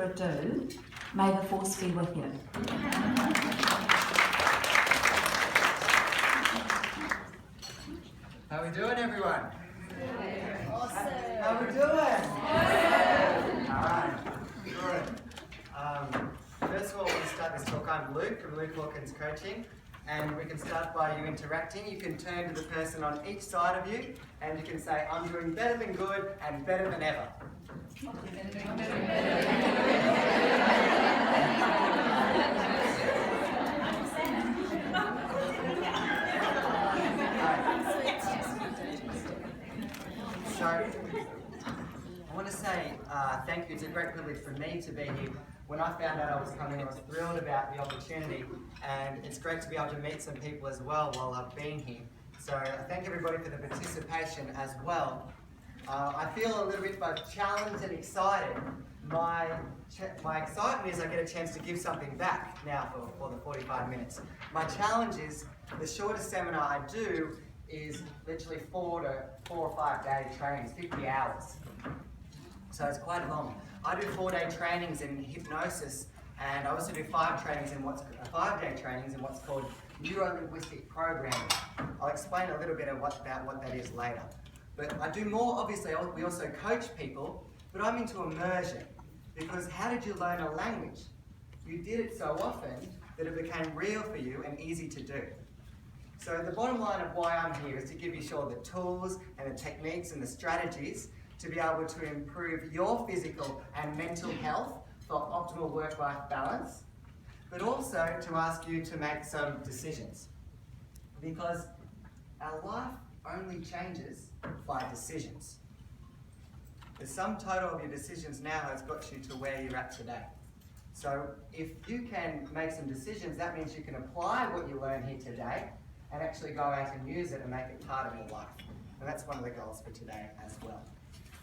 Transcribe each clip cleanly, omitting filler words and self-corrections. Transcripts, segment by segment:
a do, may the force be with you. How we doing, everyone? Awesome. How we doing? Alright, good. First of all, we'll start this talk. I'm Luke from Luke Hawkins Coaching, and we can start by you interacting. You can turn to the person on each side of you, and you can say, I'm doing better than good and better than ever. So, I want to say thank you. It's a great privilege for me to be here. When I found out I was coming, I was thrilled about the opportunity, and it's great to be able to meet some people as well while I've been here. So I thank everybody for the participation as well. I feel a little bit both challenged and excited. My excitement is I get a chance to give something back now for the 45 minutes. My challenge is the shortest seminar I do is literally 4 or 5 day trainings, 50 hours. So it's quite long. I do 4-day trainings in hypnosis, and I also do 5 day trainings in what's called neuro-linguistic programming. I'll explain a little bit about what that is later. But I do more, obviously, we also coach people, but I'm into immersion, because how did you learn a language? You did it so often that it became real for you and easy to do. So the bottom line of why I'm here is to give you the tools and the techniques and the strategies to be able to improve your physical and mental health for optimal work-life balance, but also to ask you to make some decisions. Because our life only changes by decisions. The sum total of your decisions now has got you to where you're at today. So if you can make some decisions, that means you can apply what you learn here today and actually go out and use it and make it part of your life. And that's one of the goals for today as well.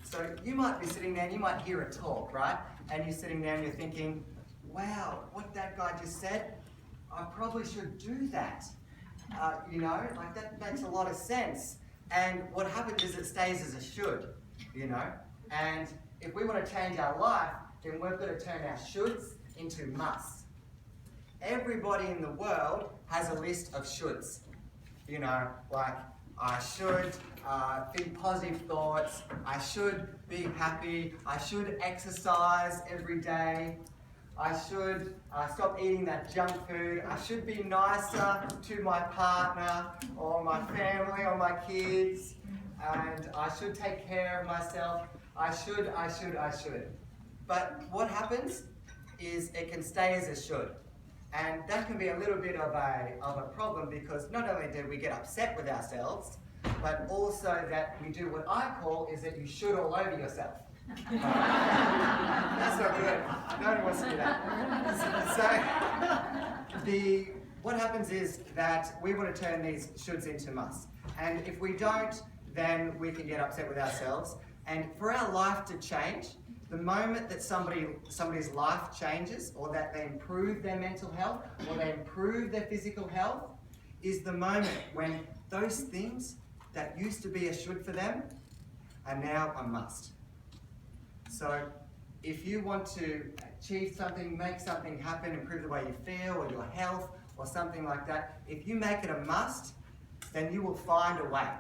So you might be sitting there and you might hear a talk, right? And you're sitting there and you're thinking, wow, what that guy just said, I probably should do that. Like that makes a lot of sense. And what happens is it stays as a should, And if we want to change our life, then we've got to turn our shoulds into musts. Everybody in the world has a list of shoulds. Like I should think positive thoughts, I should be happy, I should exercise every day, I should stop eating that junk food, I should be nicer to my partner or my family or my kids, and I should take care of myself. I should. But what happens is it can stay as a should. And that can be a little bit of a problem, because not only do we get upset with ourselves, but also that we do what I call is that you should all over yourself. That's not good. No one wants to do that. So what happens is that we want to turn these shoulds into musts. And if we don't, then we can get upset with ourselves. And for our life to change, the moment that somebody's life changes, or that they improve their mental health, or they improve their physical health, is the moment when those things that used to be a should for them are now a must. So if you want to achieve something, make something happen, improve the way you feel, or your health, or something like that, if you make it a must, then you will find a way.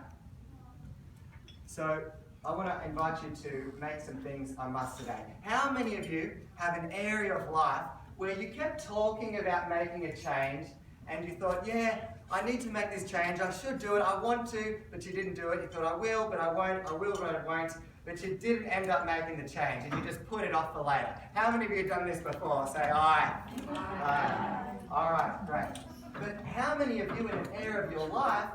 So I want to invite you to make some things a must today. How many of you have an area of life where you kept talking about making a change, and you thought, yeah, I need to make this change, I should do it, I want to, but you didn't do it. You thought, I will, but I won't, I will, but I won't, but you didn't end up making the change, and you just put it off for later. How many of you have done this before? Say aye. Aye. All right, great. But how many of you in an area of your life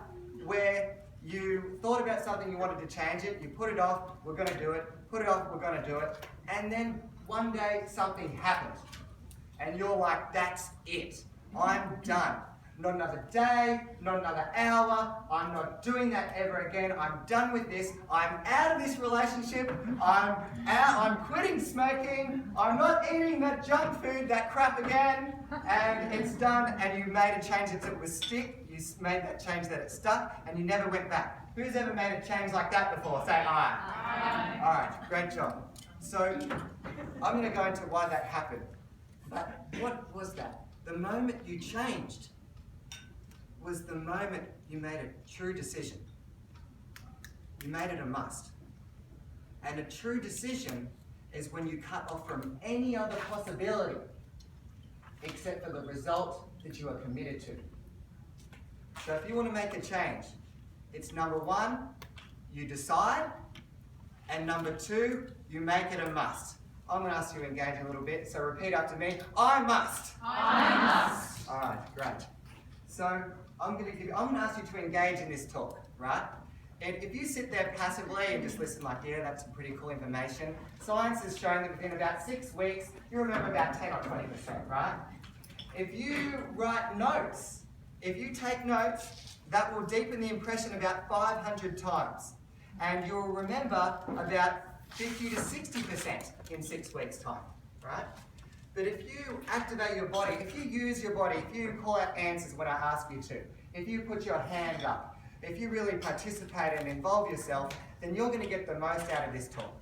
where you thought about something, you wanted to change it, you put it off, we're going to do it, put it off, we're going to do it, and then one day something happened, and you're like, that's it, I'm done. Not another day, not another hour, I'm not doing that ever again, I'm done with this, I'm out of this relationship, I'm quitting smoking, I'm not eating that junk food, that crap again, and it's done, and you made a change that would stick, you made that change that it stuck, and you never went back. Who's ever made a change like that before? Say aye. Aye. Alright, great job. So I'm going to go into why that happened. But what was that? The moment you changed was the moment you made a true decision. You made it a must. And a true decision is when you cut off from any other possibility except for the result that you are committed to. So if you want to make a change, it's number one, you decide, and number two, you make it a must. I'm going to ask you to engage a little bit, so repeat after me. I must. I must. All right, great. So I'm going to ask you to engage in this talk, right? And if you sit there passively and just listen like, yeah, that's some pretty cool information, science has shown that within about 6 weeks, you remember about 10 or 20%, right? If you write notes, if you take notes, that will deepen the impression about 500 times. And you'll remember about 50 to 60% in 6 weeks' time, right? But if you activate your body, if you use your body, if you call out answers when I ask you to, if you put your hand up, if you really participate and involve yourself, then you're going to get the most out of this talk.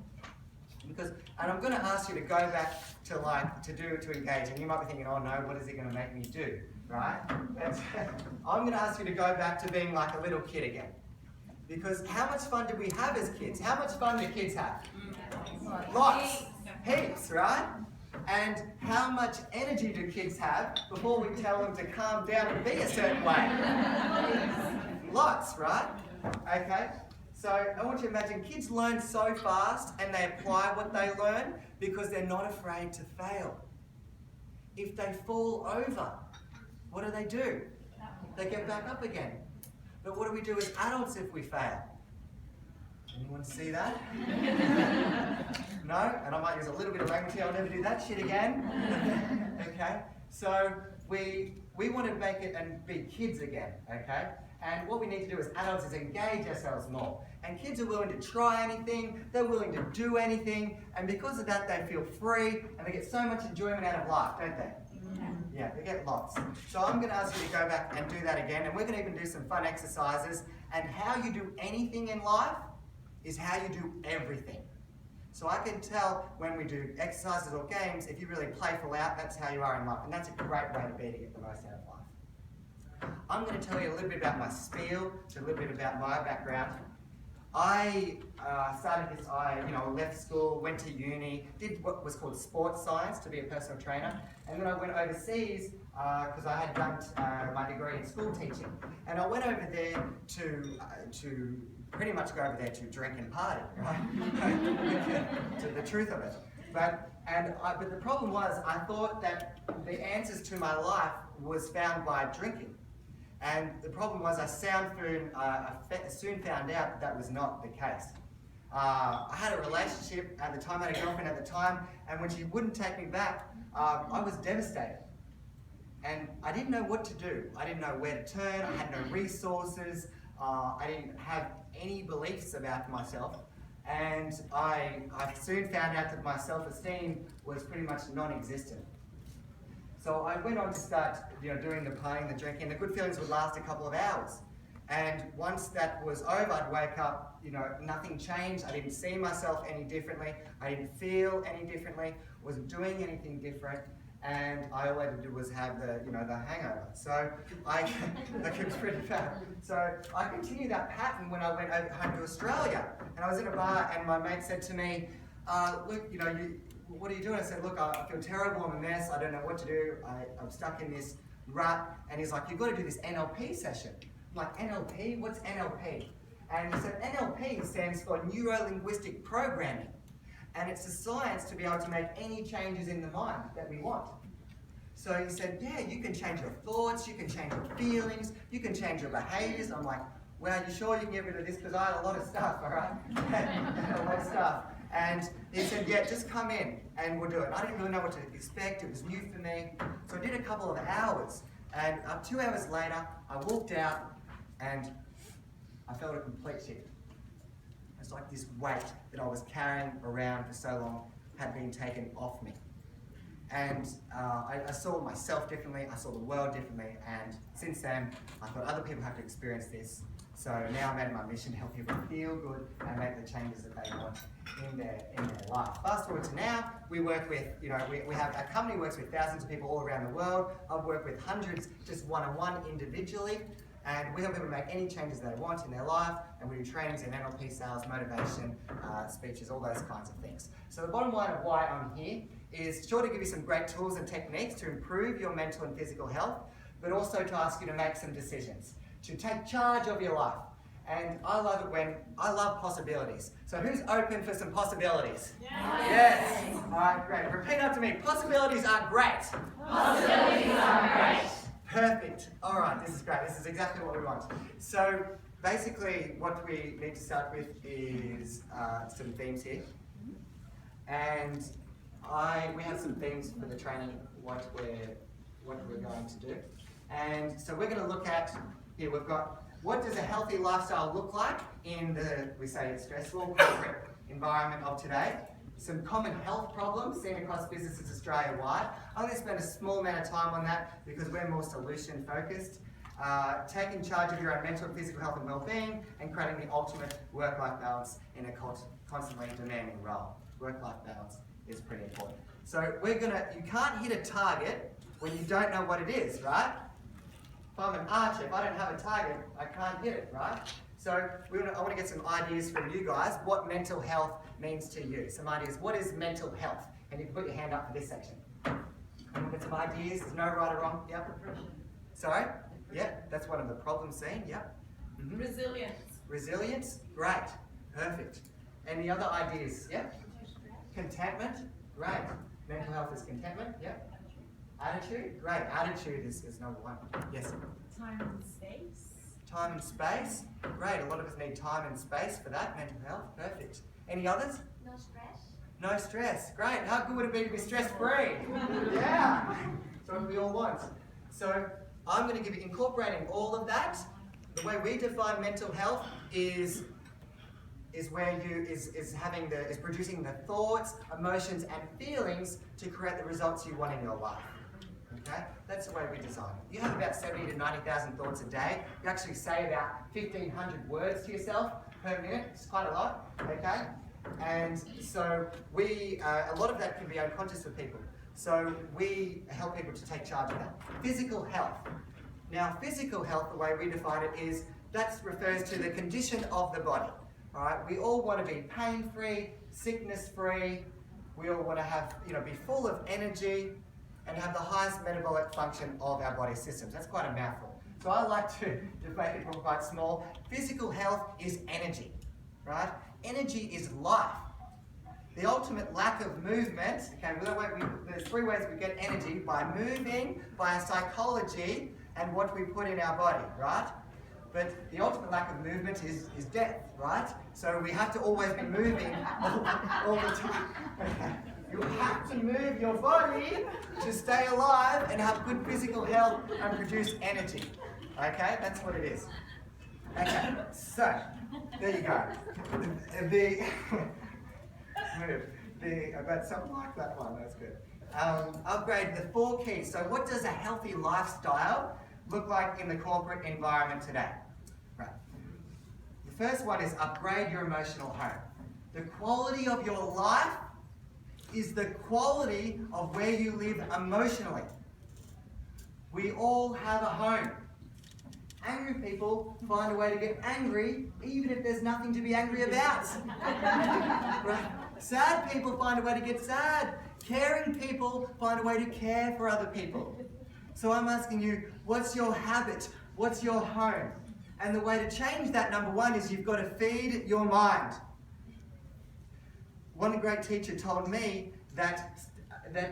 And I'm going to ask you to go back to engage, and you might be thinking, oh no, what is it going to make me do, right? I'm going to ask you to go back to being like a little kid again. Because how much fun did we have as kids? How much fun do kids have? Lots. Heaps, right? And how much energy do kids have before we tell them to calm down and be a certain way? Lots, right? Okay? So I want you to imagine kids learn so fast and they apply what they learn because they're not afraid to fail. If they fall over, what do? They get back up again. But what do we do as adults if we fail? Anyone see that? No? And I might use a little bit of language here. I'll never do that shit again. Okay? So we want to make it and be kids again. Okay? And what we need to do as adults is engage ourselves more. And kids are willing to try anything, they're willing to do anything, and because of that they feel free and they get so much enjoyment out of life, don't they? Yeah, they get lots. So I'm going to ask you to go back and do that again, and we're going to even do some fun exercises. And how you do anything in life is how you do everything. So I can tell when we do exercises or games, if you really playful out, that's how you are in life. And that's a great way to be to get the most out of life. I'm going to tell you a little bit about my spiel, so a little bit about my background. I started this, left school, went to uni, did what was called sports science to be a personal trainer, and then I went overseas because I had done my degree in school teaching. And I went over there to pretty much go over there to drink and party, right? To the truth of it. But the problem was I thought that the answers to my life was found by drinking. And the problem was I soon found out that was not the case. I had a relationship at the time, I had a girlfriend at the time, and when she wouldn't take me back, I was devastated. And I didn't know what to do. I didn't know where to turn, I had no resources, I didn't have any beliefs about myself, and I soon found out that my self-esteem was pretty much non-existent. So I went on to start, doing the partying, the drinking. The good feelings would last a couple of hours. And once that was over, I'd wake up, nothing changed. I didn't see myself any differently. I didn't feel any differently. Wasn't doing anything different. And all I had to do was have the hangover. So it was pretty bad. So I continued that pattern when I went home to Australia. And I was in a bar and my mate said to me, look, what are you doing? I said, look, I feel terrible, I'm a mess, I don't know what to do, I'm stuck in this rut. And he's like, you've got to do this NLP session. I'm like, NLP? What's NLP? And he said, NLP stands for Neuro-Linguistic Programming. And it's a science to be able to make any changes in the mind that we want. So he said, yeah, you can change your thoughts, you can change your feelings, you can change your behaviors. I'm like, well, you sure you can get rid of this? Because I had a lot of stuff, all right? I had a lot of stuff. And he said, yeah, just come in and we'll do it. And I didn't really know what to expect. It was new for me. So I did a couple of hours. And 2 hours later, I walked out and I felt a complete shift. It's like this weight that I was carrying around for so long had been taken off me. And I saw myself differently. I saw the world differently. And since then, I thought other people have to experience this. So now I'm at my mission to help people feel good and make the changes that they want in their life. Fast forward to now, we work with, we have, our company works with thousands of people all around the world. I've worked with hundreds just one-on-one individually, and we help people make any changes they want in their life, and we do trainings in NLP, sales, motivation, speeches, all those kinds of things. So the bottom line of why I'm here is sure to give you some great tools and techniques to improve your mental and physical health, but also to ask you to make some decisions, to take charge of your life. And I love it when, I love possibilities. So who's open for some possibilities? Yes. All right, great. Repeat after me. Possibilities are great. Possibilities are great. Perfect. All right, this is great. This is exactly what we want. So basically what we need to start with is some themes here. And we have some themes for the training, what we're going to do. And so we're going to look at, here we've got, what does a healthy lifestyle look like in the, we say it's stressful, corporate environment of today? Some common health problems seen across businesses Australia-wide. I'm going to spend a small amount of time on that because we're more solution focused. Taking charge of your own mental and physical health and well-being, and creating the ultimate work-life balance in a constantly demanding role. Work-life balance is pretty important. So you can't hit a target when you don't know what it is, right? If I'm an archer, if I don't have a target, I can't hit it, right? So I want to get some ideas from you guys, what mental health means to you. Some ideas. What is mental health? And you can put your hand up for this section. Anyone got some ideas? There's no right or wrong. Yep. Sorry? Yep. That's one of the problems seen. Yep. Mm-hmm. Resilience. Resilience? Great. Perfect. Any other ideas? Yep. Contentment? Great. Mental health is contentment? Yep. Attitude? Great. Attitude is number one. Yes? Time and space. Time and space? Great. A lot of us need time and space for that. Mental health? Perfect. Any others? No stress. No stress. Great. How good would it be to be stress-free? Yeah. That's what we all want. So I'm going to give you, incorporating all of that, the way we define mental health is producing the thoughts, emotions, and feelings to create the results you want in your life. Okay? That's the way we design it. You have about 70 to 90,000 thoughts a day. You actually say about 1,500 words to yourself per minute. It's quite a lot. Okay? And so a lot of that can be unconscious for people. So we help people to take charge of that. Physical health. Now, physical health, the way we define it is, that refers to the condition of the body. All right? We all want to be pain-free, sickness-free. We all want to have, be full of energy and have the highest metabolic function of our body systems. That's quite a mouthful. So I like to make it quite small. Physical health is energy, right? Energy is life. The ultimate lack of movement, okay, there's three ways we get energy: by moving, by our psychology, and what we put in our body, right? But the ultimate lack of movement is death, right? So we have to always be moving all the time. You have to move your body to stay alive and have good physical health and produce energy. Okay, that's what it is. Okay, so there you go. About something like that one. That's good. Upgrade the 4 keys. So, what does a healthy lifestyle look like in the corporate environment today? Right. The first one is upgrade your emotional home. The quality of your life is the quality of where you live emotionally. We all have a home. Angry people find a way to get angry even if there's nothing to be angry about. Right? Sad people find a way to get sad. Caring people find a way to care for other people. So I'm asking you, what's your habit? What's your home? And the way to change that, number one, is you've got to feed your mind. One great teacher told me that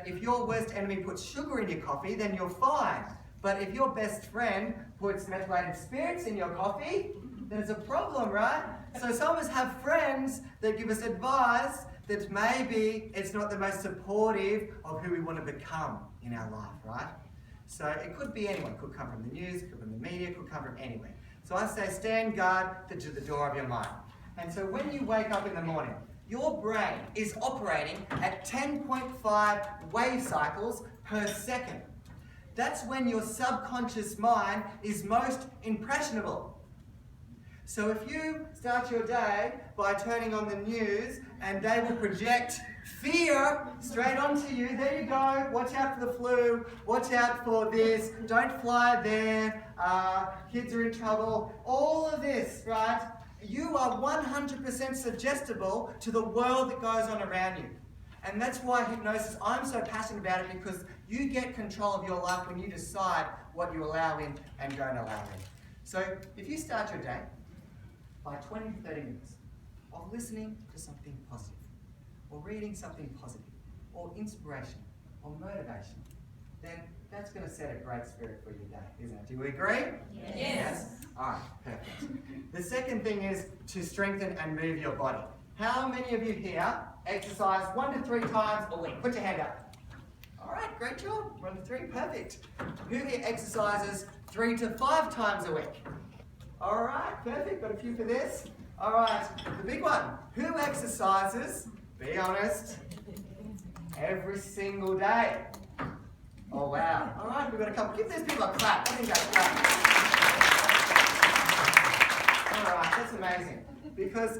if your worst enemy puts sugar in your coffee, then you're fine. But if your best friend puts methylated spirits in your coffee, then it's a problem, right? So some of us have friends that give us advice that maybe it's not the most supportive of who we want to become in our life, right? So it could be anyone. It could come from the news, it could come from the media, it could come from anywhere. So I say stand guard to the door of your mind. And so when you wake up in the morning, your brain is operating at 10.5 wave cycles per second. That's when your subconscious mind is most impressionable. So if you start your day by turning on the news and they will project fear straight onto you, there you go, watch out for the flu, watch out for this, don't fly there, kids are in trouble, all of this, right? You are 100% suggestible to the world that goes on around you. And that's why hypnosis, I'm so passionate about it, because you get control of your life when you decide what you allow in and don't allow in. So if you start your day by 20 to 30 minutes of listening to something positive, or reading something positive, or inspiration, or motivation, then that's going to set a great spirit for your day, isn't it? Do we agree? Yes. All right, perfect. The second thing is to strengthen and move your body. How many of you here exercise 1 to 3 times a week? Put your hand up. All right, great job. 1 to 3, perfect. Who here exercises 3 to 5 times a week? All right, perfect. Got a few for this. All right, the big one. Who exercises, be honest, every single day? Oh, wow. All right, we've got a couple. Give these people a clap. I think that's clap. All right, that's amazing. Because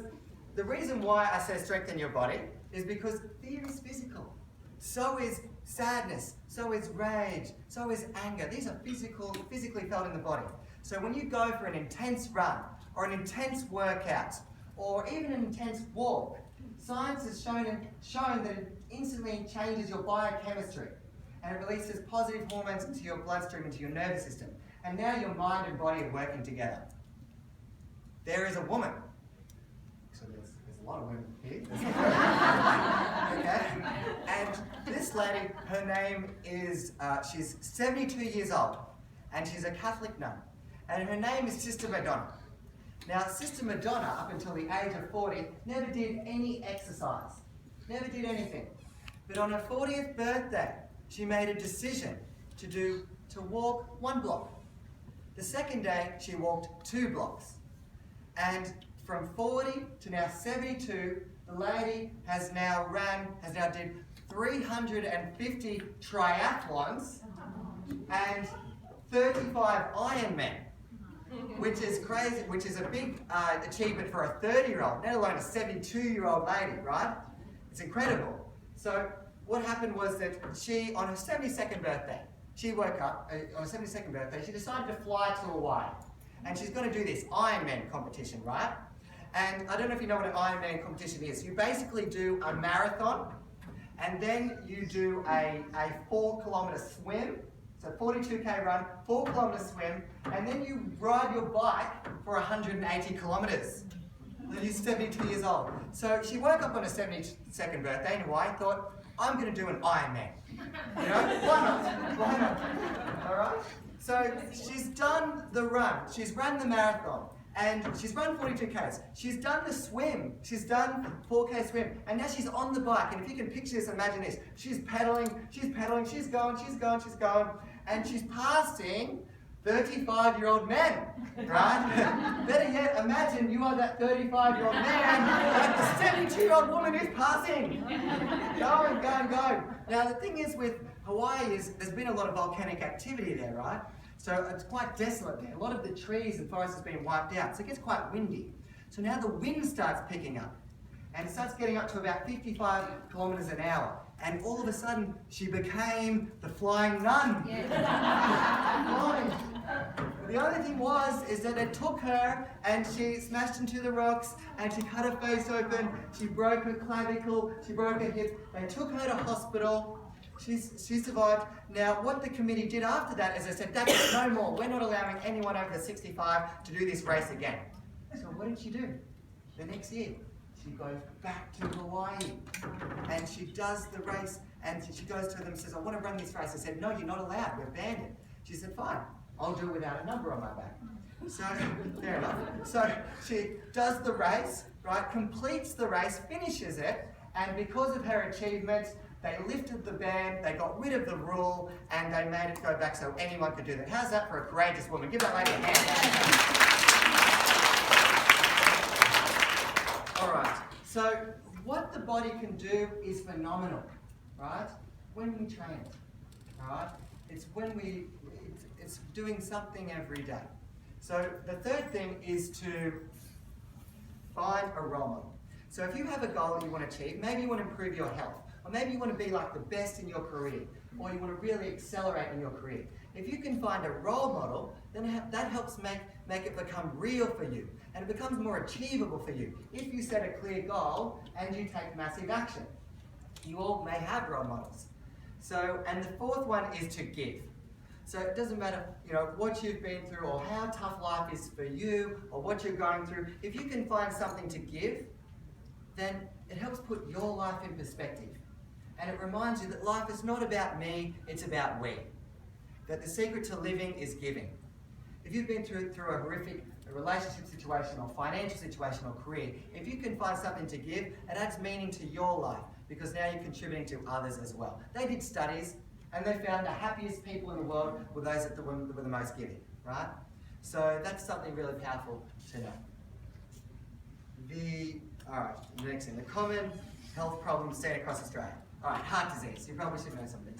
the reason why I say strengthen your body is because fear is physical. So is sadness, so is rage, so is anger. These are physically felt in the body. So when you go for an intense run, or an intense workout, or even an intense walk, science has shown that it instantly changes your biochemistry, and it releases positive hormones into your bloodstream, into your nervous system. And now your mind and body are working together. There is a woman. So there's a lot of women here. Okay? And this lady, her name is, she's 72 years old, and she's a Catholic nun. And her name is Sister Madonna. Now, Sister Madonna, up until the age of 40, never did any exercise. Never did anything. But on her 40th birthday, she made a decision to walk 1 block. The second day, she walked 2 blocks. And from 40 to now 72, the lady has now did 350 triathlons and 35 Ironman, which is crazy, which is a big achievement for a 30-year-old, let alone a 72-year-old lady, right? It's incredible. So what happened was that she, on her 72nd birthday, she woke up, on her 72nd birthday, she decided to fly to Hawaii. And she's going to do this Ironman competition, right? And I don't know if you know what an Ironman competition is. You basically do a marathon, and then you do a 4-kilometre swim, so 42k run, 4-kilometre swim, and then you ride your bike for 180 kilometres. And you're 72 years old. So she woke up on her 72nd birthday in Hawaii and thought, I'm going to do an Ironman. You know, why not? Why not? All right? So she's done the run, she's run the marathon, and she's run 42Ks. She's done the swim, she's done 4K swim, and now she's on the bike. And if you can picture this, imagine this. She's pedaling, she's going, and she's passing 35-year-old men, right? Better yet, imagine you are that 35-year-old man that the 72-year-old woman is passing. Going. Now, the thing is with Hawaii is there's been a lot of volcanic activity there, right? So it's quite desolate there. A lot of the trees and forests has been wiped out, so it gets quite windy. So now the wind starts picking up, and it starts getting up to about 55 kilometers an hour. And all of a sudden, she became the flying nun. Flying. The only thing is that it took her, and she smashed into the rocks, and she cut her face open, she broke her clavicle, she broke her hip. They took her to hospital. She survived. Now, what the committee did after that is they said, that's it, no more. We're not allowing anyone over 65 to do this race again. So what did she do? The next year, she goes back to Hawaii, and she does the race, and she goes to them and says, I want to run this race. They said, no, you're not allowed, we're banned it. She said, fine, I'll do it without a number on my back. So, fair enough. So she does the race, right, completes the race, finishes it, and because of her achievements, they lifted the ban, they got rid of the rule, and they made it go back so anyone could do that. How's that for a courageous woman? Give that lady a hand. All right, so what the body can do is phenomenal, right? When we train it, right? It's when it's doing something every day. So the third thing is to find a role model. So if you have a goal that you want to achieve, maybe you want to improve your health, or maybe you want to be like the best in your career, or you want to really accelerate in your career. If you can find a role model, then that helps make it become real for you, and it becomes more achievable for you. If you set a clear goal and you take massive action, you all may have role models. So, and the fourth one is to give. So it doesn't matter, what you've been through or how tough life is for you or what you're going through. If you can find something to give, then it helps put your life in perspective. And it reminds you that life is not about me, it's about we. That the secret to living is giving. If you've been through a horrific relationship situation or financial situation or career, if you can find something to give, it adds meaning to your life because now you're contributing to others as well. They did studies and they found the happiest people in the world were those that were the most giving, right? So that's something really powerful to know. The next thing, the common health problems seen across Australia. All right, heart disease. You probably should know something.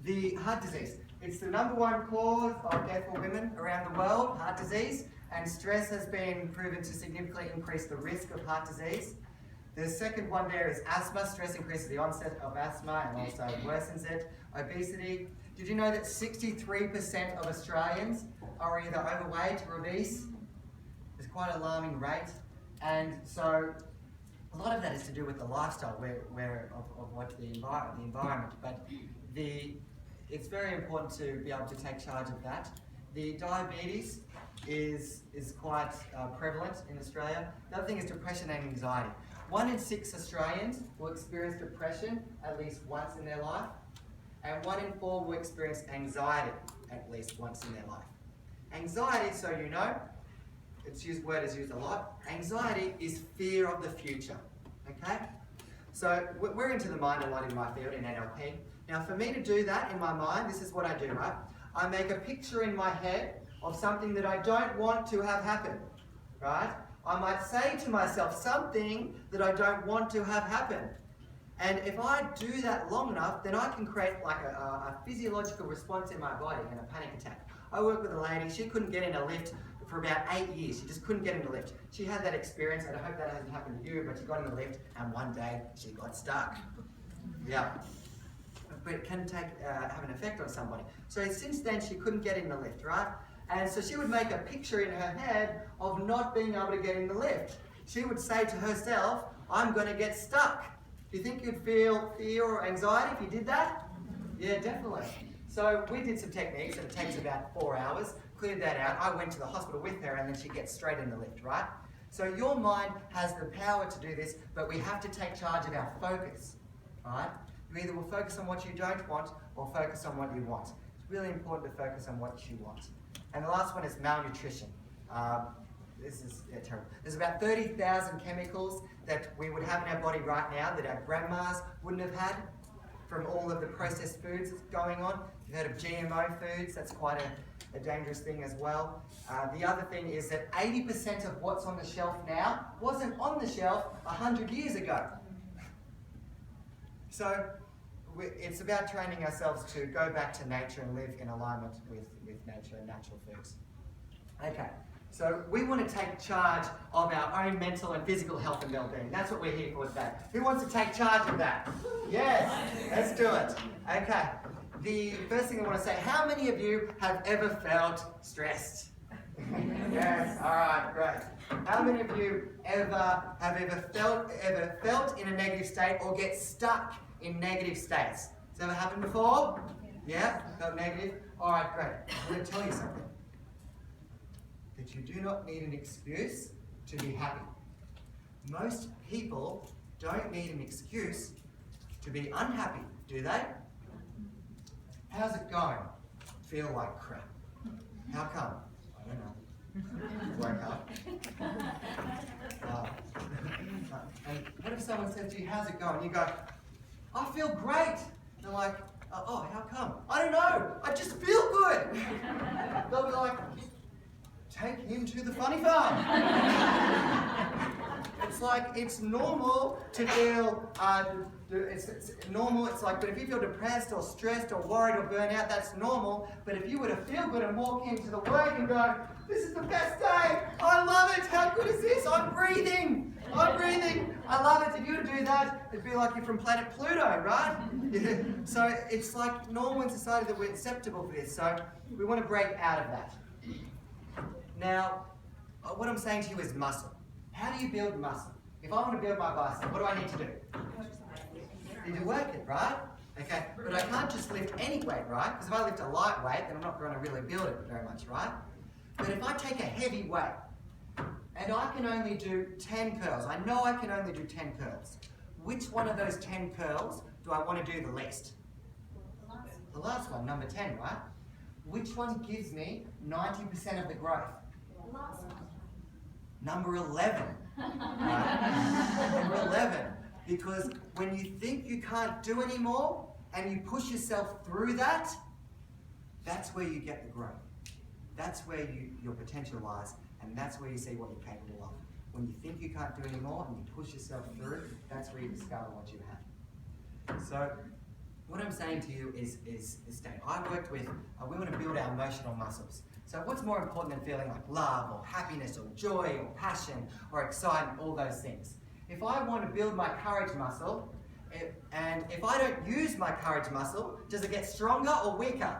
The heart disease. It's the #1 cause of death for women around the world, heart disease, and stress has been proven to significantly increase the risk of heart disease. The second one there is asthma. Stress increases the onset of asthma and also worsens it. Obesity. Did you know that 63% of Australians are either overweight or obese? It's quite an alarming rate. And so a lot of that is to do with the lifestyle of what the environment. But it's very important to be able to take charge of that. The diabetes is quite prevalent in Australia. The other thing is depression and anxiety. 1 in 6 Australians will experience depression at least once in their life, and 1 in 4 will experience anxiety at least once in their life. Anxiety, so you know, word is used a lot. Anxiety is fear of the future, okay? So we're into the mind a lot in my field, in NLP. Now for me to do that in my mind, this is what I do, right? I make a picture in my head of something that I don't want to have happen, right? I might say to myself something that I don't want to have happen. And if I do that long enough, then I can create like a physiological response in my body and a panic attack. I work with a lady, she couldn't get in a lift for about 8 years. She just couldn't get in the lift. She had that experience, and I hope that hasn't happened to you, but she got in the lift and one day she got stuck. Yeah. But it can have an effect on somebody. So since then she couldn't get in the lift, right? And so she would make a picture in her head of not being able to get in the lift. She would say to herself, I'm going to get stuck. Do you think you'd feel fear or anxiety if you did that? Yeah, definitely. So we did some techniques, and it takes about 4 hours. Cleared that out. I went to the hospital with her, and then she gets straight in the lift, right? So your mind has the power to do this, but we have to take charge of our focus, right? You either will focus on what you don't want or focus on what you want. It's really important to focus on what you want. And the last one is malnutrition. This is terrible. There's about 30,000 chemicals that we would have in our body right now that our grandmas wouldn't have had from all of the processed foods that's going on. You've heard of GMO foods, that's quite a dangerous thing as well. The other thing is that 80% of what's on the shelf now wasn't on the shelf 100 years ago. So it's about training ourselves to go back to nature and live in alignment with nature and natural foods. Okay, so we want to take charge of our own mental and physical health and well-being. That's what we're here for today. Who wants to take charge of that? Yes, let's do it. Okay, the first thing I want to say, how many of you have ever felt stressed? Yes, all right, great. How many of you have ever felt in a negative state or get stuck in negative states? Has that ever happened before? Yeah? Felt negative? Alright, great. I'm going to tell you something. That you do not need an excuse to be happy. Most people don't need an excuse to be unhappy, do they? How's it going? Feel like crap. How come? I don't know. Woke up. And what if someone says to you, how's it going? You go, I feel great. They're like, oh, how come? I don't know. I just feel good. They'll be like, take him to the funny farm. It's like, it's normal to feel it's normal. It's like, but if you feel depressed or stressed or worried or burnt out, that's normal. But if you were to feel good and walk into the work and go, this is the best day, I love it, how good is this? I'm breathing, I love it. If you were to do that, it'd be like you're from planet Pluto, right? So it's like normal in society that we're acceptable for this. So we want to break out of that. Now, what I'm saying to you is muscle. How do you build muscle? If I want to build my bicep, what do I need to do? I need to work it, right? Okay, but I can't just lift any weight, right? Because if I lift a light weight, then I'm not going to really build it very much, right? But if I take a heavy weight, and I can only do 10 curls, I know I can only do 10 curls. Which one of those 10 curls do I want to do the least? The last one, number 10, right? Which one gives me 90% of the growth? Number 11. Right? Number 11. Because when you think you can't do anymore and you push yourself through that, that's where you get the growth. That's where your potential lies, and that's where you see what you're capable of. When you think you can't do anymore and you push yourself through, that's where you discover what you have. So what I'm saying to you is stay. I worked with, we want to build our emotional muscles. So what's more important than feeling like love or happiness or joy or passion or excitement, all those things? If I want to build my courage muscle, and if I don't use my courage muscle, does it get stronger or weaker?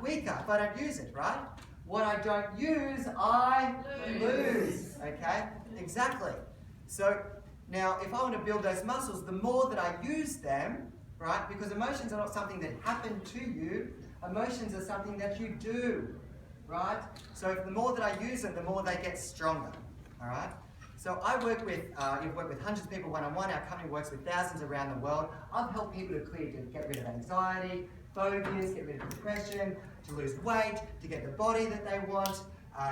Weaker if I don't use it, right? What I don't use, I lose. Okay? Exactly. So now if I want to build those muscles, the more that I use them, right? Because emotions are not something that happen to you, emotions are something that you do, right? So if the more that I use them, the more they get stronger, all right? So I work with, you've worked with hundreds of people one-on-one. Our company works with thousands around the world. I've helped people to get rid of anxiety, phobias, get rid of depression, to lose weight, to get the body that they want,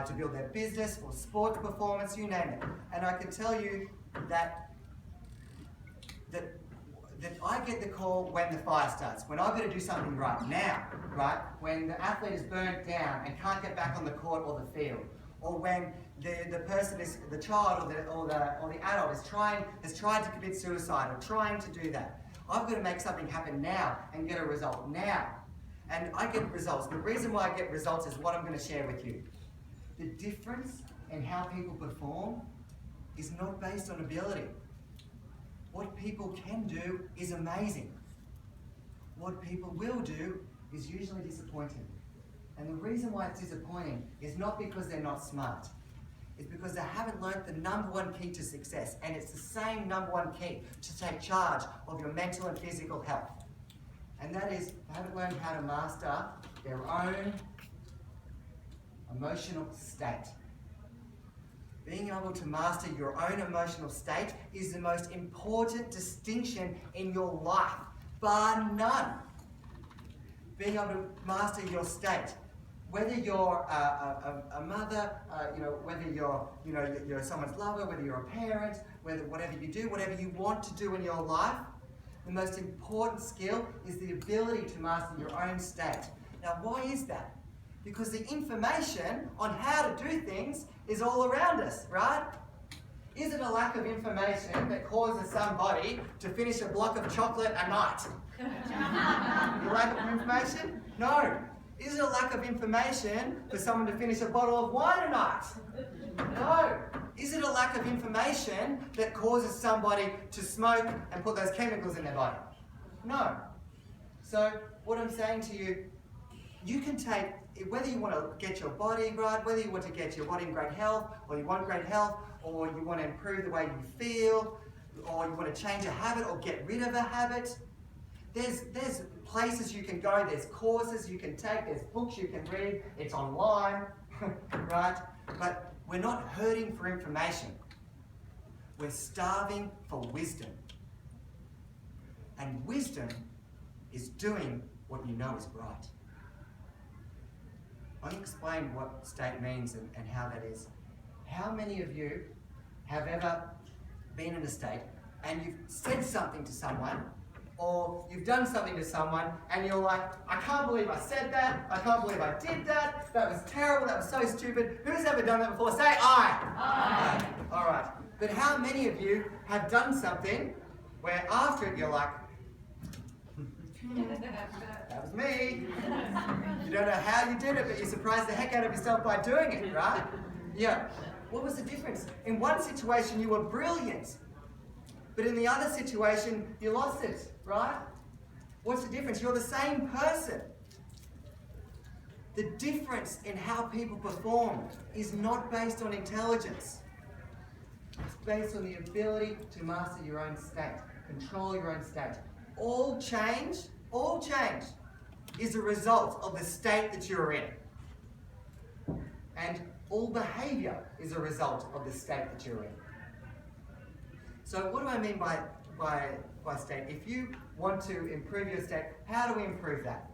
to build their business, for sport performance, you name it. And I can tell you that I get the call when the fire starts, when I've got to do something right now, right? When the athlete is burnt down and can't get back on the court or the field, or when the person is, the child or the adult has tried to commit suicide or trying to do that. I've got to make something happen now and get a result now. And I get results. The reason why I get results is what I'm going to share with you. The difference in how people perform is not based on ability. What people can do is amazing. What people will do is usually disappointing. And the reason why it's disappointing is not because they're not smart. It's because they haven't learnt the number one key to success. And it's the same number one key to take charge of your mental and physical health. And that is, they haven't learned how to master their own emotional state. Being able to master your own emotional state is the most important distinction in your life, bar none. Being able to master your state. Whether you're a mother, whether you're someone's lover, whether you're a parent, whatever you do, whatever you want to do in your life, the most important skill is the ability to master your own state. Now, why is that? Because the information on how to do things is all around us, right? Is it a lack of information that causes somebody to finish a block of chocolate a night? A lack of information? No. Is it a lack of information for someone to finish a bottle of wine a night? No. Is it a lack of information that causes somebody to smoke and put those chemicals in their body? No. So what I'm saying to you, you can take, whether you want to get your body right, whether you want to get your body in great health, or you want great health, or you want to improve the way you feel, or you want to change a habit or get rid of a habit, there's places you can go, there's courses you can take, there's books you can read, it's online, right? But we're not hurting for information. We're starving for wisdom. And wisdom is doing what you know is right. I'll explain what state means and how that is. How many of you have ever been in a state and you've said something to someone, or you've done something to someone and you're like, I can't believe I said that, I can't believe I did that, that was terrible, that was so stupid. Who's ever done that before? Say I. All right. But how many of you have done something where after it you're like, that was me. You don't know how you did it, but you surprised the heck out of yourself by doing it, right? Yeah. What was the difference? In one situation you were brilliant, but in the other situation you lost it, right? What's the difference? You're the same person. The difference in how people perform is not based on intelligence. It's based on the ability to master your own state, control your own state. All change is a result of the state that you're in. And all behavior is a result of the state that you're in. So what do I mean by state? If you want to improve your state, how do we improve that?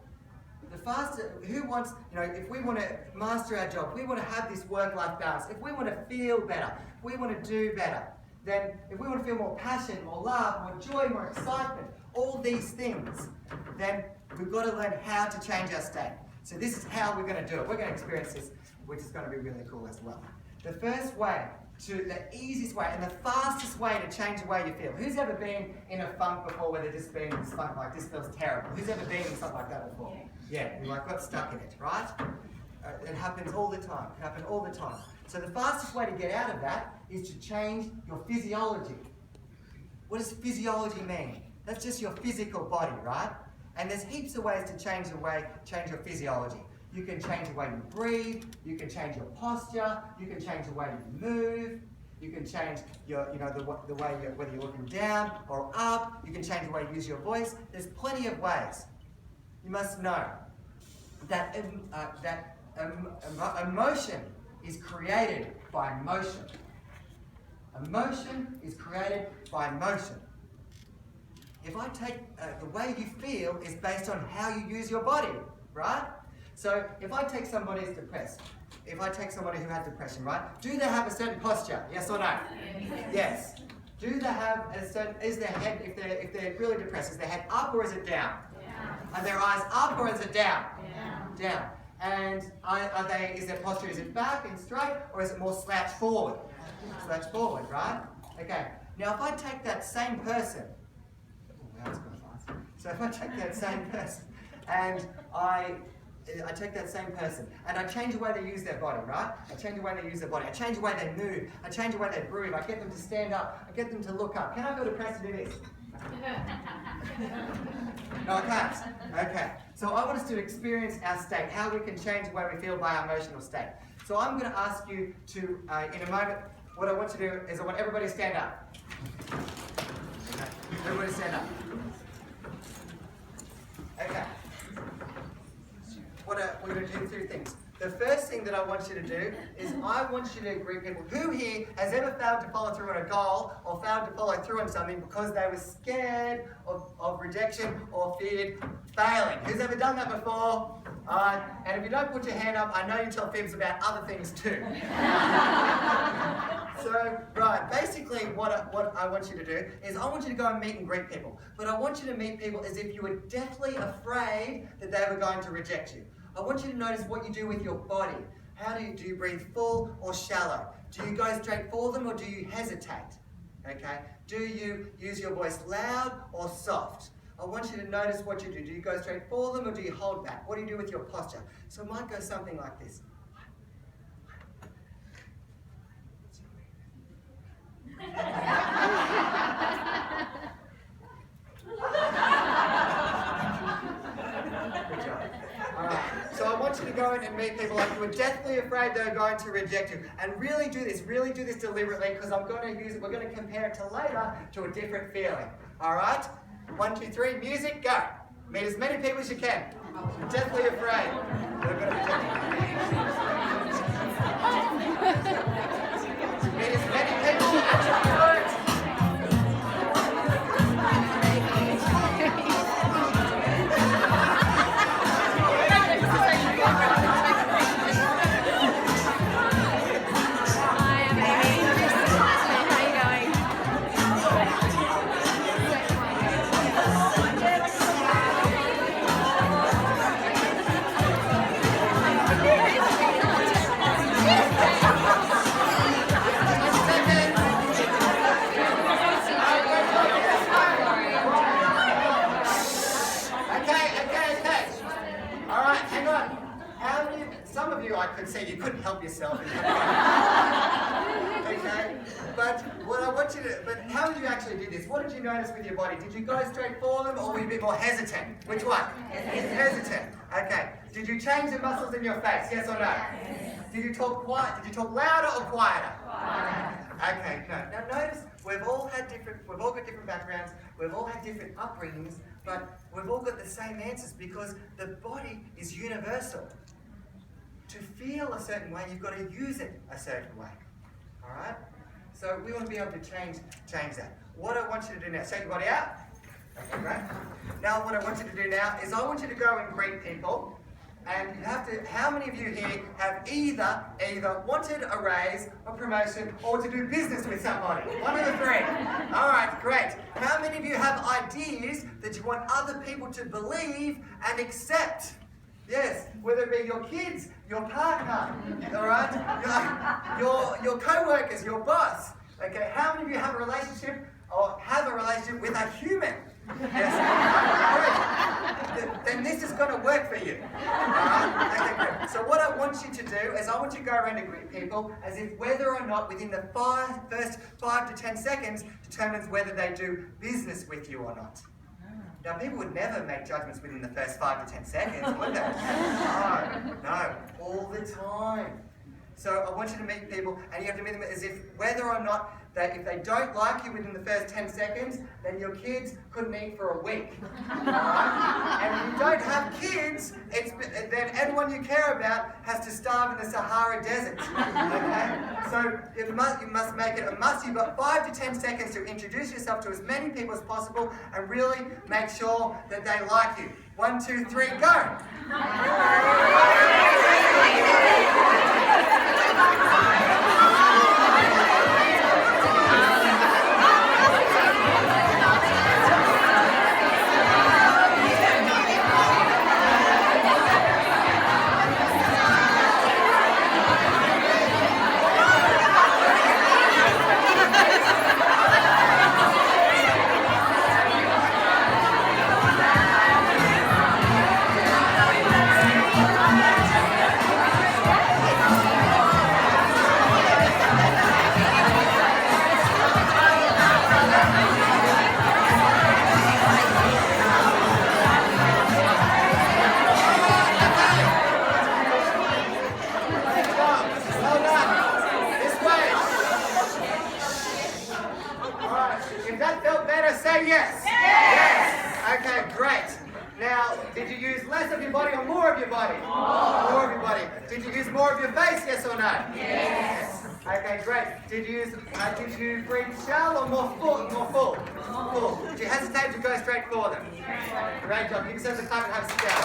The faster, who wants, if we want to master our job, if we want to have this work-life balance, if we want to feel better, if we want to do better, then if we want to feel more passion, more love, more joy, more excitement, all these things, then we've got to learn how to change our state. So this is how we're going to do it. We're going to experience this, which is going to be really cool as well. The easiest way and the fastest way to change the way you feel. Who's ever been in a funk before where they've just been in this funk like this feels terrible? Who's ever been in something like that before? Yeah, you got stuck in it, right? It happens all the time. So the fastest way to get out of that is to change your physiology. What does physiology mean? That's just your physical body, right? And there's heaps of ways to change your physiology. You can change the way you breathe, you can change your posture, you can change the way you move, you can change your, the way whether you're looking down or up, you can change the way you use your voice. There's plenty of ways. You must know that emotion is created by motion. Emotion is created by motion. If I take the way you feel is based on how you use your body, right? So if I take somebody who's depressed, if I take somebody who has depression, right? Do they have a certain posture? Yes or no? Yes. Do they have a certain, is their head, if they're really depressed, is their head up or is it down? Down. Are their eyes up or is it down? Down. And is their posture, is it back and straight or is it more slouched forward? Slouched forward, right? Okay. Now if I take that same person, so if I take that same person and I take that same person and I change the way they use their body, right? I change the way they use their body. I change the way they move. I change the way they breathe. I get them to stand up. I get them to look up. Can I feel depressed to do this? No, I can't. Okay. So I want us to experience our state, how we can change the way we feel by our emotional state. So I'm going to ask you to, in a moment, what I want you to do is I want everybody to stand up. Okay. Everybody stand up. Okay. We're going to do two things. The first thing that I want you to do is I want you to greet people. Who here has ever failed to follow through on a goal or failed to follow through on something because they were scared of rejection or feared failing? Who's ever done that before? And if you don't put your hand up, I know you tell fibs about other things too. So, right, basically what I want you to do is I want you to go and meet and greet people. But I want you to meet people as if you were deathly afraid that they were going to reject you. I want you to notice what you do with your body. How do you breathe full or shallow? Do you go straight for them or do you hesitate? Okay? Do you use your voice loud or soft? I want you to notice what you do. Do you go straight for them or do you hold back? What do you do with your posture? So it might go something like this. Good job. All right. So I want you to go in and meet people like you were deathly afraid they're going to reject you. And really do this deliberately because we're going to compare it to later to a different feeling. All right? 1, 2, 3, music, go. Meet as many people as you can. You're deathly afraid they're going to reject you. Meet as many people as you can. of you I could see, you couldn't help yourself. Okay? But what I want you to, but how did you actually do this? What did you notice with your body? Did you go straight for them or were you a bit more hesitant? Which one? Hesitant. Okay. Did you change the muscles in your face? Yes or no? Did you talk quiet? Did you talk louder or quieter? Okay, no. Now notice we've all got different backgrounds, we've all had different upbringings, but we've all got the same answers because the body is universal. To feel a certain way, you've got to use it a certain way. Alright? So we want to be able to change that. What I want you to do now, shake your body out. Okay, great. Now what I want you to do now is I want you to go and greet people. And you have to, how many of you here have either wanted a raise, a promotion, or to do business with somebody? One of the three. Alright, great. How many of you have ideas that you want other people to believe and accept? Yes, whether it be your kids, your partner, alright? Your co-workers, your boss. Okay, how many of you have a relationship or have a relationship with a human? Yes. Then this is going to work for you. Alright? Okay, good. So what I want you to do is I want you to go around and greet people as if whether or not within the first 5 to 10 seconds determines whether they do business with you or not. Now, people would never make judgments within the first 5 to 10 seconds, would they? No, all the time. So I want you to meet people, and you have to meet them as if whether or not that if they don't like you within the first 10 seconds, then your kids couldn't eat for a week. Right? And if you don't have kids, then everyone you care about has to starve in the Sahara Desert. Okay? So you must make it a must. You've got 5 to 10 seconds to introduce yourself to as many people as possible and really make sure that they like you. 1, 2, 3, go! If that felt better, say yes. Yes. Okay, great. Now, did you use less of your body or more of your body? More of your body. Did you use more of your face, yes or no? Yes. Okay, great. Did you breathe shallow or more full? Full. Did you hesitate to go straight for them? Great job. Give yourselves a clap and have a sit down.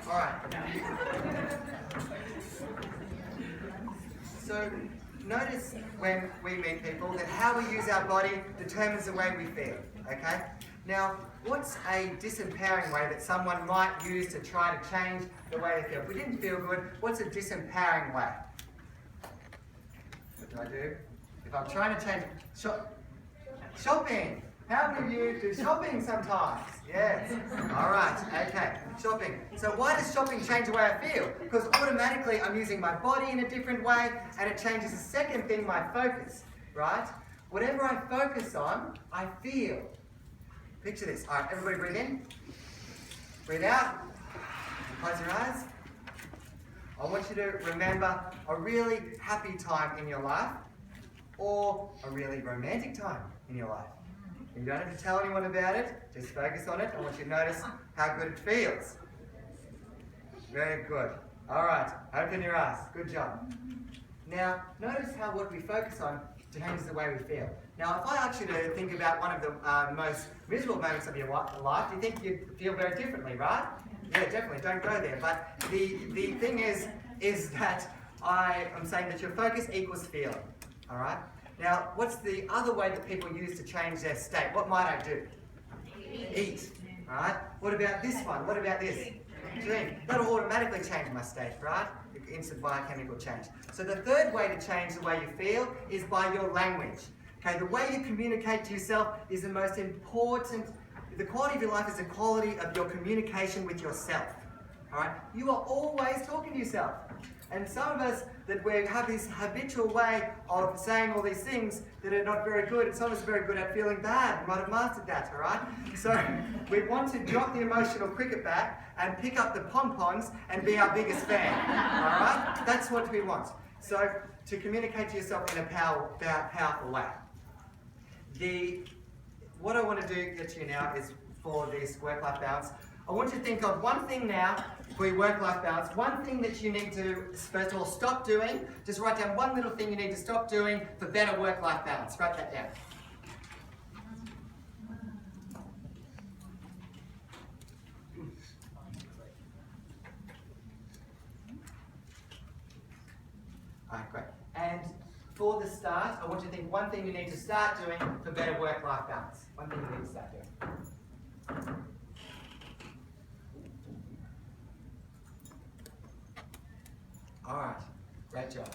All right. So, notice when we meet people that how we use our body determines the way we feel, okay? Now, what's a disempowering way that someone might use to try to change the way they feel? If we didn't feel good, what's a disempowering way? What do I do? If I'm trying to change... Shopping! How many of you do shopping sometimes? Yes. All right, okay. Shopping. So why does shopping change the way I feel? Because automatically I'm using my body in a different way, and it changes the second thing, my focus, right? Whatever I focus on, I feel. Picture this. All right, everybody breathe in. Breathe out. Close your eyes. I want you to remember a really happy time in your life or a really romantic time in your life. You don't have to tell anyone about it, just focus on it. I want you to notice how good it feels. Very good. Alright, open your eyes. Good job. Now, notice how what we focus on changes the way we feel. Now, if I ask you to think about one of the most miserable moments of your life, do you think you'd feel very differently, right? Yeah, definitely. Don't go there. But the thing is that I am saying that your focus equals feeling. Alright? Now, what's the other way that people use to change their state? What might I do? Eat. Right? What about this one? What about this? Drink. That'll automatically change my state, right? Instant biochemical change. So the third way to change the way you feel is by your language. Okay, the way you communicate to yourself is the most important the quality of your life is the quality of your communication with yourself. All right? You are always talking to yourself. And some of us, that we have this habitual way of saying all these things that are not very good, and some of us are very good at feeling bad. We might have mastered that, all right? So we want to drop the emotional cricket bat and pick up the pom-poms and be our biggest fan, all right? That's what we want. So to communicate to yourself in a powerful way. What I want to get to you now is for this work-life balance. I want you to think of one thing now for your work-life balance. One thing that you need to, first of all, stop doing. Just write down one little thing you need to stop doing for better work-life balance. Write that down. Alright, great. And for the start, I want you to think one thing you need to start doing for better work-life balance. One thing you need to start doing. Alright, great job.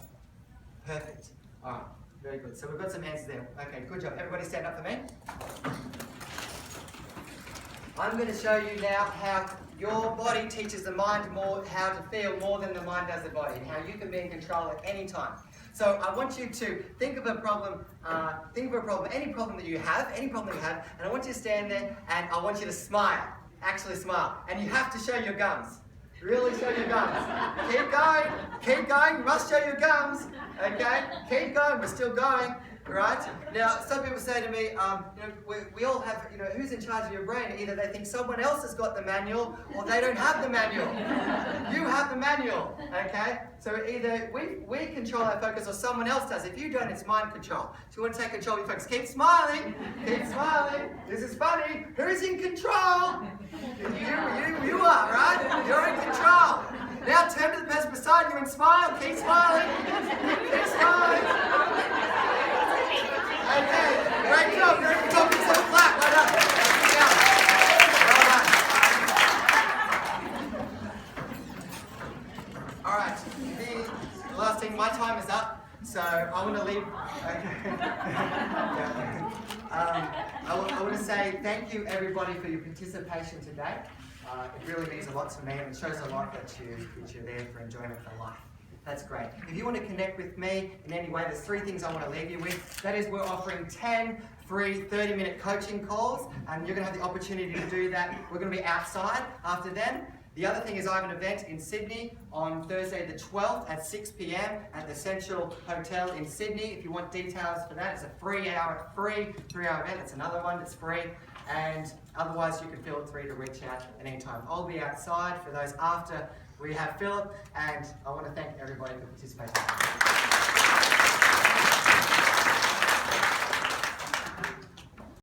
Perfect. Alright, very good. So we've got some answers there. Okay, good job. Everybody stand up for me. I'm going to show you now how your body teaches the mind how to feel more than the mind does the body, and how you can be in control at any time. So I want you to think of a problem, any problem that you have, and I want you to stand there and I want you to smile. Actually smile. And you have to show your gums. Really show your gums. Keep going, you must show your gums. Okay? Keep going, we're still going. Right? Now, some people say to me, we all have, who's in charge of your brain? Either they think someone else has got the manual, or they don't have the manual. You have the manual, okay? So either we control our focus, or someone else does. If you don't, it's mind control. So you want to take control of your focus. Keep smiling. Keep smiling. This is funny. Who's in control? You are, right? You're in control. Now turn to the person beside you and smile. Keep smiling. Keep smiling. Okay, great job. Great job. Give yourself a clap. Well done. All right. The last thing, my time is up, so I want to leave. Okay. I want to say thank you, everybody, for your participation today. It really means a lot to me, and it shows a lot that you're there for enjoyment for life. That's great. If you want to connect with me in any way, there's 3 things I want to leave you with. That is, we're offering 10 free 30-minute coaching calls, and you're going to have the opportunity to do that. We're going to be outside after then. The other thing is I have an event in Sydney on Thursday the 12th at 6 p.m. at the Central Hotel in Sydney. If you want details for that, it's a free 3-hour event. It's another one that's free. And otherwise, you can feel free to reach out at any time. I'll be outside for those after we have Philip, and I want to thank everybody for participating.